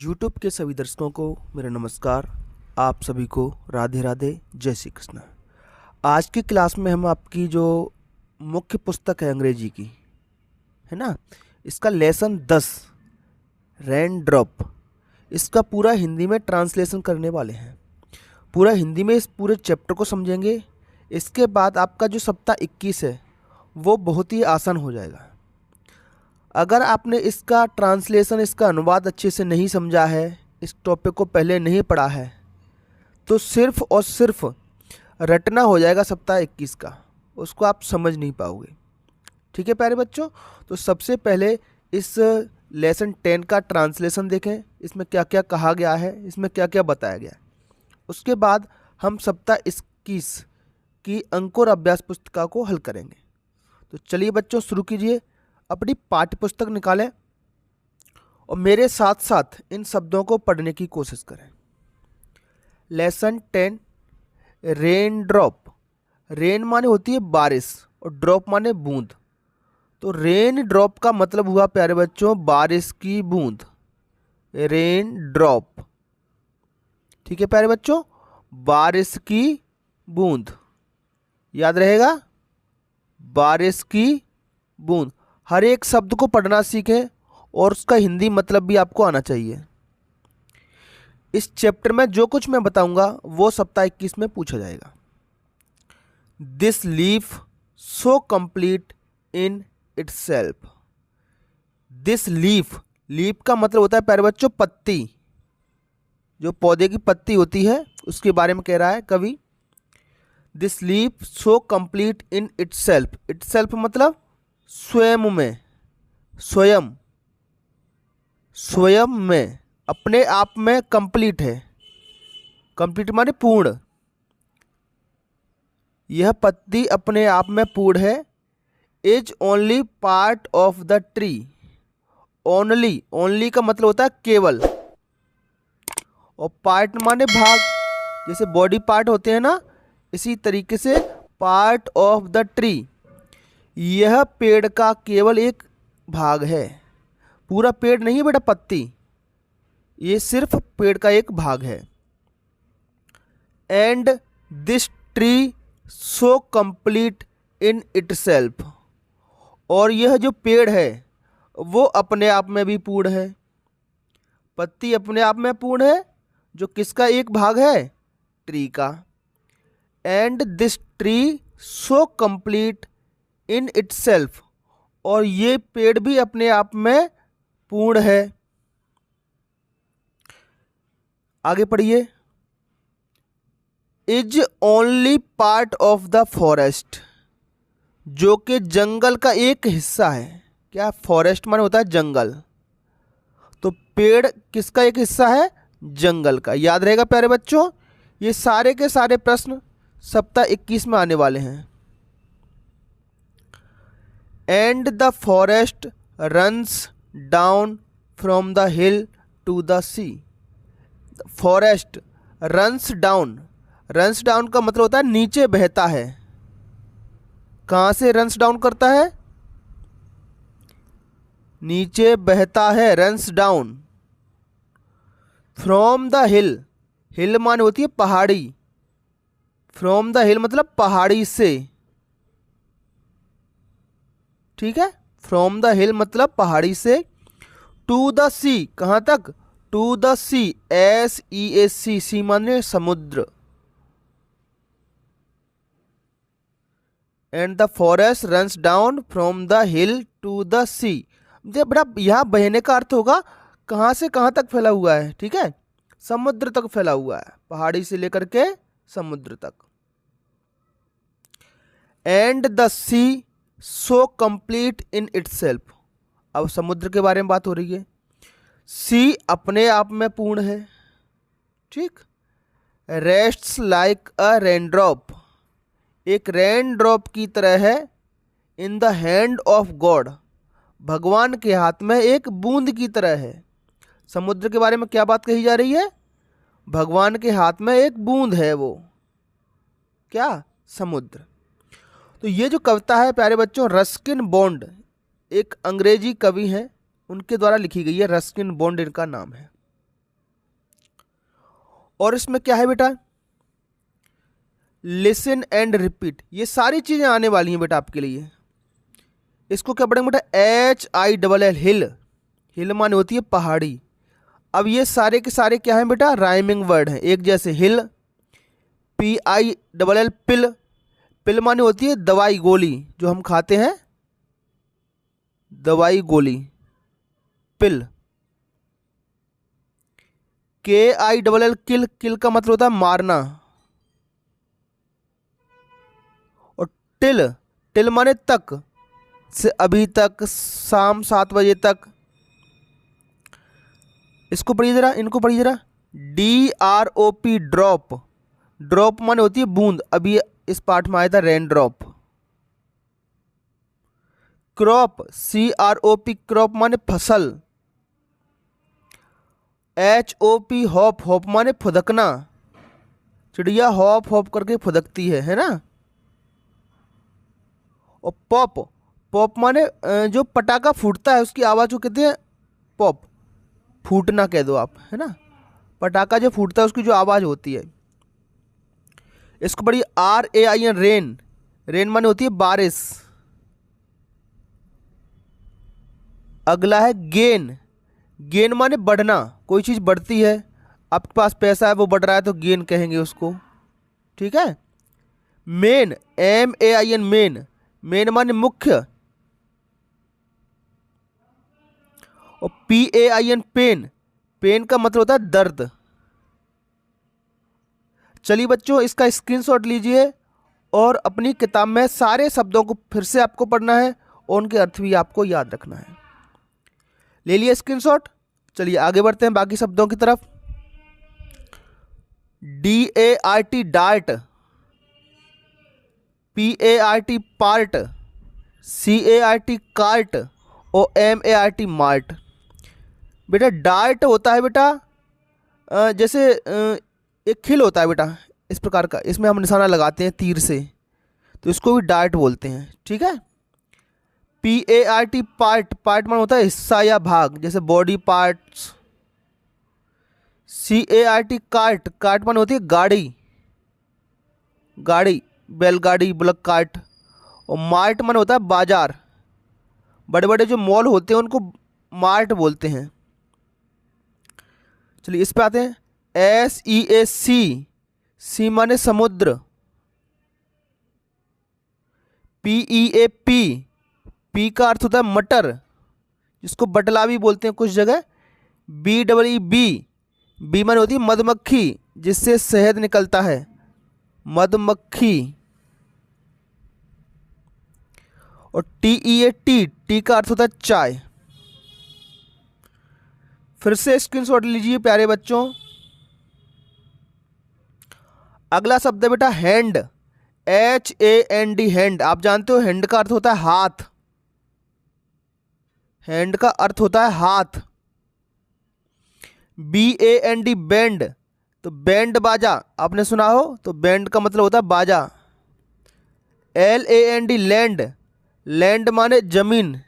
YouTube के सभी दर्शकों को मेरा नमस्कार। आप सभी को राधे राधे, जय श्री कृष्ण। आज की क्लास में हम आपकी जो मुख्य पुस्तक है अंग्रेजी की, है ना, इसका लेसन 10 रेन ड्रॉप, इसका पूरा हिंदी में ट्रांसलेशन करने वाले हैं। पूरा हिंदी में इस पूरे चैप्टर को समझेंगे। इसके बाद आपका जो सप्ताह 21 है वो बहुत ही आसान हो जाएगा। अगर आपने इसका ट्रांसलेशन, इसका अनुवाद अच्छे से नहीं समझा है, इस टॉपिक को पहले नहीं पढ़ा है, तो सिर्फ और सिर्फ रटना हो जाएगा सप्ताह 21 का, उसको आप समझ नहीं पाओगे। ठीक है प्यारे बच्चों, तो सबसे पहले इस लेसन 10 का ट्रांसलेशन देखें, इसमें क्या क्या कहा गया है, इसमें क्या क्या बताया गया है। उसके बाद हम सप्ताह 21 की अंक और अभ्यास पुस्तिका को हल करेंगे। तो चलिए बच्चों शुरू कीजिए, अपनी पाठ्य पुस्तक निकालें और मेरे साथ साथ इन शब्दों को पढ़ने की कोशिश करें। Lesson 10 rain drop. रेन माने होती है बारिश और ड्रॉप माने बूंद। तो रेन ड्रॉप का मतलब हुआ प्यारे बच्चों बारिश की बूंद, रेन ड्रॉप। ठीक है प्यारे बच्चों, बारिश की बूंद, याद रहेगा, बारिश की बूंद। हर एक शब्द को पढ़ना सीखें और उसका हिंदी मतलब भी आपको आना चाहिए। इस चैप्टर में जो कुछ मैं बताऊंगा वो सप्ताह 21 में पूछा जाएगा। This leaf so complete in itself. This leaf, leaf का मतलब होता है प्यारे बच्चों पत्ती, जो पौधे की पत्ती होती है उसके बारे में कह रहा है कवि। This leaf so complete in itself. Itself मतलब स्वयं में, स्वयं, स्वयं में, अपने आप में कंप्लीट है। कंप्लीट माने पूर्ण। यह पत्ती अपने आप में पूर्ण है। Is only part of the tree. Only, only का मतलब होता है केवल, और पार्ट माने भाग, जैसे बॉडी पार्ट होते हैं ना, इसी तरीके से पार्ट ऑफ द ट्री, यह पेड़ का केवल एक भाग है। पूरा पेड़ नहीं बेटा पत्ती, ये सिर्फ पेड़ का एक भाग है। And this tree so complete in itself. और यह जो पेड़ है वो अपने आप में भी पूर्ण है। पत्ती अपने आप में पूर्ण है, जो किसका एक भाग है, ट्री का। And this tree so complete in itself, और ये पेड़ भी अपने आप में पूर्ण है। आगे पढ़िए। Is only part of the forest, जो कि जंगल का एक हिस्सा है। क्या, फॉरेस्ट माने होता है जंगल, तो पेड़ किसका एक हिस्सा है, जंगल का। याद रहेगा प्यारे बच्चों, ये सारे के सारे प्रश्न सप्ताह 21 में आने वाले हैं। And the forest runs down from the hill to the sea. Forest runs down, runs down का मतलब होता है नीचे बहता है। कहाँ से रन्स डाउन करता है, नीचे बहता है, runs down. From the hill, hill माने होती है पहाड़ी, फ्रॉम द हिल मतलब पहाड़ी से। ठीक है, फ्रॉम द हिल मतलब पहाड़ी से। टू द सी, कहाँ तक, to the sea, SEAC, sea माने समुद्र। And the forest runs down from the hill to the sea. बेटा यहाँ बहने का अर्थ होगा कहाँ से कहाँ तक फैला हुआ है। ठीक है, समुद्र तक फैला हुआ है, पहाड़ी से लेकर के समुद्र तक। And the sea so complete in itself. अब समुद्र के बारे में बात हो रही है। सी अपने आप में पूर्ण है। ठीक, रेस्ट्स लाइक अ रेनड्रॉप, एक रेन ड्रॉप की तरह है। In the hand of God, भगवान के हाथ में एक बूंद की तरह है। समुद्र के बारे में क्या बात कही जा रही है, भगवान के हाथ में एक बूंद है, वो क्या, समुद्र। तो ये जो कविता है प्यारे बच्चों, रस्किन बॉन्ड एक अंग्रेजी कवि हैं, उनके द्वारा लिखी गई है। रस्किन बॉन्ड इनका नाम है। और इसमें क्या है बेटा, लिसन एंड रिपीट, ये सारी चीजें आने वाली हैं बेटा आपके लिए। इसको क्या पढ़ेंगे बेटा, HILL, हिल, हिल माने होती है पहाड़ी। अब ये सारे के सारे क्या हैं बेटा, राइमिंग वर्ड हैं एक जैसे। हिल, PILL, पिल, पिल माने होती है दवाई गोली जो हम खाते हैं, दवाई गोली, पिल। KILL, किल, किल का मतलब होता है मारना। और टिल, टिल माने तक, से अभी तक, शाम 7 बजे तक। इसको पढ़िए जरा, इनको पढ़िए जरा। DROP, ड्रॉप, ड्रॉप माने होती है बूंद, अभी इस पाठ में आया था rain drop. Crop, CROP, crop माने फसल। HOP, हॉप, हॉप माने फुदकना, चिड़िया हॉप हॉप करके फुदकती है ना। और पॉप, पॉप माने जो पटाखा फूटता है उसकी आवाज़ को कहते हैं पॉप, फूटना कह दो आप, है ना, पटाखा जो फूटता है उसकी जो आवाज़ होती है। इसको बड़ी RAIN, रेन, रेन माने होती है बारिश। अगला है गेन, गेन माने बढ़ना, कोई चीज़ बढ़ती है, आपके पास पैसा है वो बढ़ रहा है तो गेन कहेंगे उसको, ठीक है। मेन, MAIN, मेन, मेन माने मुख्य। और PAIN, पेन, पेन का मतलब होता है दर्द। चलिए बच्चों, इसका स्क्रीनशॉट लीजिए और अपनी किताब में सारे शब्दों को फिर से आपको पढ़ना है और उनके अर्थ भी आपको याद रखना है। ले लिया स्क्रीनशॉट, चलिए आगे बढ़ते हैं बाकी शब्दों की तरफ। DART, dart, PART, part, CART, cart, और MART, मार्ट। बेटा डार्ट होता है बेटा जैसे एक खिल होता है बेटा इस प्रकार का, इसमें हम निशाना लगाते हैं तीर से, तो इसको भी डार्ट बोलते हैं, ठीक है। PART, पार्ट, पार्ट मान होता है हिस्सा या भाग, जैसे body parts. CART, cart, cart मान होती है गाड़ी, गाड़ी, बैलगाड़ी, बुलक कार्ट। और मार्ट मान होता है बाजार, बड़े बड़े जो मॉल होते हैं उनको मार्ट बोलते हैं। चलिए इस पे आते हैं। SEAC, सी माने समुद्र। PEAP, पी का अर्थ होता है मटर, जिसको बटला भी बोलते हैं कुछ जगह। BEEB, बी माने होती है मधुमक्खी, जिससे शहद निकलता है, मधुमक्खी। और TEAT, टी का अर्थ होता है चाय। फिर से स्क्रीनशॉट लीजिए प्यारे बच्चों। अगला शब्द है बेटा हैंड, HAND, हैंड। आप जानते हो हैंड का अर्थ होता है हाथ, हैंड का अर्थ होता है हाथ। BAND, बैंड, तो बैंड बाजा आपने सुना हो, तो बैंड का मतलब होता है बाजा। LAND, लैंड, लैंड माने जमीन,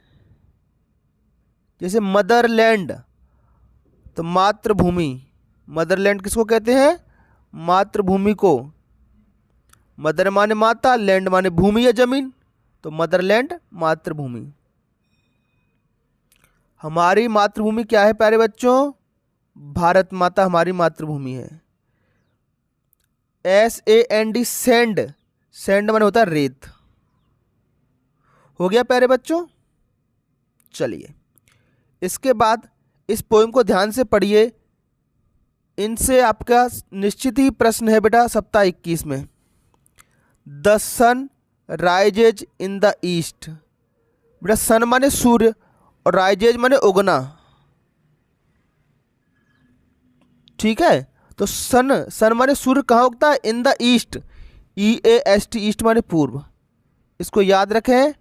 जैसे मदरलैंड, तो मातृभूमि। मदरलैंड किसको कहते हैं, मातृभूमि को। मदर माने माता, लैंड माने भूमि या जमीन, तो मदरलैंड मातृभूमि। हमारी मातृभूमि क्या है प्यारे बच्चों, भारत माता हमारी मातृभूमि है। SAND, सैंड, सैंड माने होता है रेत। हो गया प्यारे बच्चों। चलिए इसके बाद इस पोएम को ध्यान से पढ़िए, इनसे आपका निश्चित ही प्रश्न है बेटा सप्ताह 21 में। The sun rises in the east, बेटा सन माने सूर्य और राइजेज माने उगना, ठीक है। तो सन, सन माने सूर्य कहाँ उगता है, in the east, EAST, east माने पूर्व, इसको याद रखें।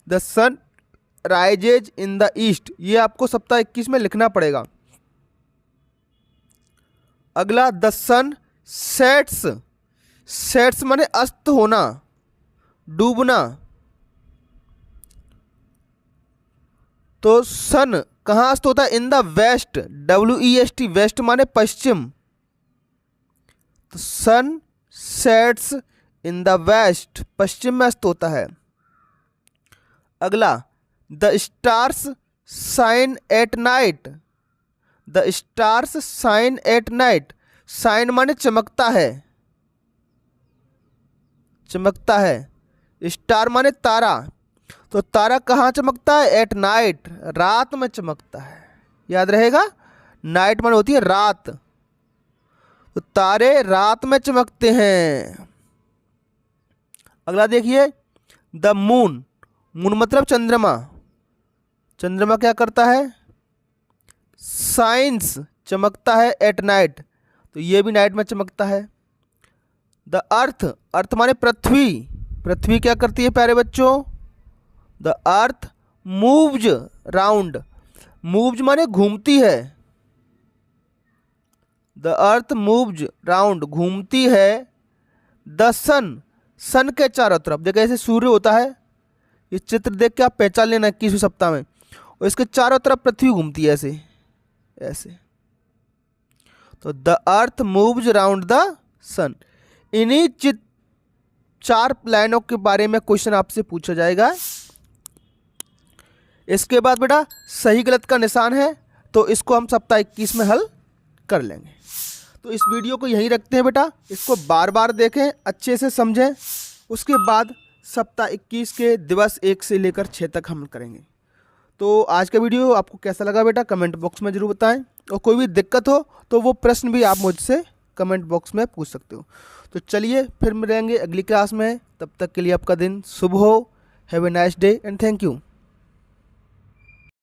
The sun rises in the east, ये आपको सप्ताह 21 में लिखना पड़ेगा। अगला द सन सेट्स, सेट्स माने अस्त होना, डूबना। तो सन कहाँ अस्त होता है, in the west, WEST, west माने पश्चिम। तो sun sets in the west, पश्चिम में अस्त होता है। अगला, the stars shine at night, the stars shine at night, shine माने चमकता है, चमकता है। स्टार माने तारा, तो तारा कहाँ चमकता है? एट नाइट, रात में चमकता है, याद रहेगा। नाइट माने होती है रात, तो तारे रात में चमकते हैं। अगला देखिए, द मून, मून मतलब चंद्रमा, चंद्रमा क्या करता है? साइंस, चमकता है एट नाइट, तो ये भी नाइट में चमकता है। द अर्थ, अर्थ माने पृथ्वी, पृथ्वी क्या करती है प्यारे बच्चों? The earth moves round, moves माने घूमती है, द अर्थ मूव्स राउंड, घूमती है। द सन, सन के चारों तरफ, देखो ऐसे सूर्य होता है, ये चित्र देख के आप पहचान लेना 21वें सप्ताह में, और इसके चारों तरफ पृथ्वी घूमती है ऐसे ऐसे। तो the earth moves round the sun. इन्हीं चार लाइनों के बारे में क्वेश्चन आपसे पूछा जाएगा। इसके बाद बेटा सही गलत का निशान है, तो इसको हम सप्ताह 21 में हल कर लेंगे। तो इस वीडियो को यहीं रखते हैं बेटा, इसको बार बार देखें, अच्छे से समझें, उसके बाद सप्ताह 21 के दिवस 1 से लेकर 6 तक हम करेंगे। तो आज का वीडियो आपको कैसा लगा बेटा, कमेंट बॉक्स में ज़रूर बताएं, और कोई भी दिक्कत हो तो वो प्रश्न भी आप मुझसे कमेंट बॉक्स में पूछ सकते हो। तो चलिए फिर मिलेंगे अगली क्लास में, तब तक के लिए आपका दिन शुभ हो। Have a nice day and thank you.